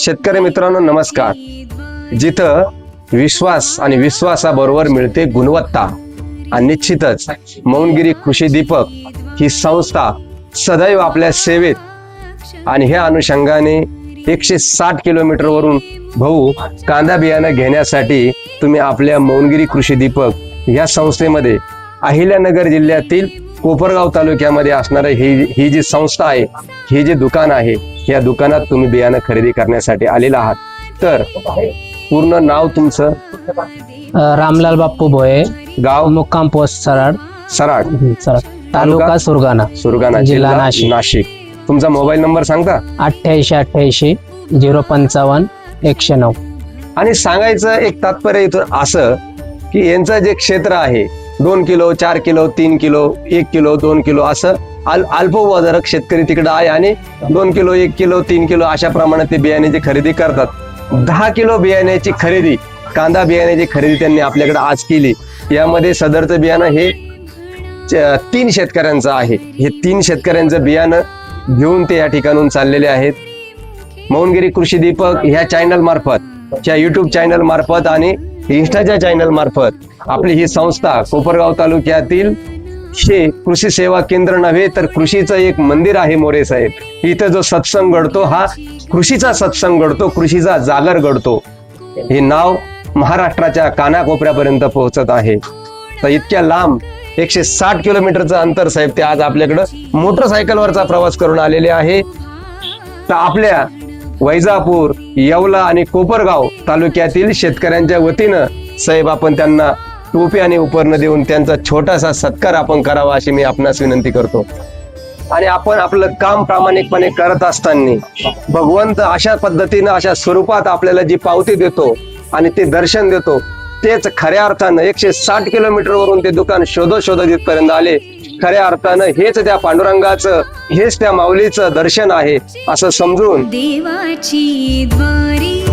शेतकरी मित्रांनो नमस्कार. जिथं विश्वास आणि विश्वासाबरोबर मिळते गुणवत्ता आणि निश्चितच मौनगिरी कृषी दीपक ही संस्था सदैव आपल्या सेवेत आणि ह्या अनुषंगाने 160 किलोमीटरवरून भाऊ कांदा बियाणं घेण्यासाठी तुम्ही आपल्या मौनगिरी कृषी दीपक या संस्थेमध्ये अहिल्यानगर जिल्ह्यातील कोपरगाव तालुक्यामध्ये असणारे ही जी संस्था आहे, ही जे दुकान आहे, या दुकानात तुम्ही बियाणं खरेदी करण्यासाठी आलेला आहात. तर पूर्ण नाव तुमचं? रामलाल बाप्पू भोये, गाव? मुक्काम पोस्ट सराड, सराड, तालुका सुरगाणा, सुरगाणा, जिल्हा नाशिक. नाशिक. तुमचा मोबाईल नंबर सांगता? 8888 055 109. आणि सांगायचं एक तात्पर्य इथून असं की यांचं जे क्षेत्र आहे 2 kilo 4 kilo 3 kilo 1 kilo 2 kilo असं अल्पभूधारक शेतकरी तिकडे आहे आणि 2 किलो 1 किलो 3 किलो अशा प्रमाणात ते बियाण्याची खरेदी करतात. 10 किलो बियाण्याची खरेदी, कांदा बियाण्याची खरेदी त्यांनी आपल्याकडे आज केली. यामध्ये सदरचं बियाणं हे 3 शेतकऱ्यांचं आहे. हे 3 शेतकऱ्यांचं बियाणं घेऊन ते या ठिकाणून चाललेले आहेत. मौनगिरी कृषी दीपक ह्या चॅनल मार्फत, च्या युट्यूब चॅनल मार्फत आणि इंस्टाच्या चॅनल मार्फत आपली ही संस्था कोपरगाव तालुक्यातील हे कृषी सेवा केंद्र नव्हे तर कृषीचं एक मंदिर आहे मोरे साहेब. इथं जो सत्संग घडतो हा कृषीचा सत्संग घडतो, कृषीचा जागर घडतो. हे नाव महाराष्ट्राच्या कानाकोपऱ्यापर्यंत पोहोचत आहे. तर इतक्या लांब 160 किलोमीटरचं अंतर साहेब ते आज आपल्याकडं मोटरसायकलवरचा प्रवास करून आलेले आहे. तर आपल्या वैजापूर, येवला आणि कोपरगाव तालुक्यातील शेतकऱ्यांच्या वतीनं साहेब आपण त्यांना टोपी आणि उपरणं देऊन त्यांचा छोटासा सत्कार आपण करावा अशी मी आपणास विनंती करतो. आणि आपण आपलं काम प्रामाणिकपणे करत असताना भगवंत अशा पद्धतीनं अशा स्वरूपात आपल्याला जी पावती देतो आणि ते दर्शन देतो, तेच खऱ्या अर्थानं 160 किलोमीटरवरून ते दुकान शोधत इथपर्यंत आले. खऱ्या अर्थानं हेच त्या पांडुरंगाचं, हेच त्या माऊलीचं दर्शन आहे असं समजून देवाची द्वारी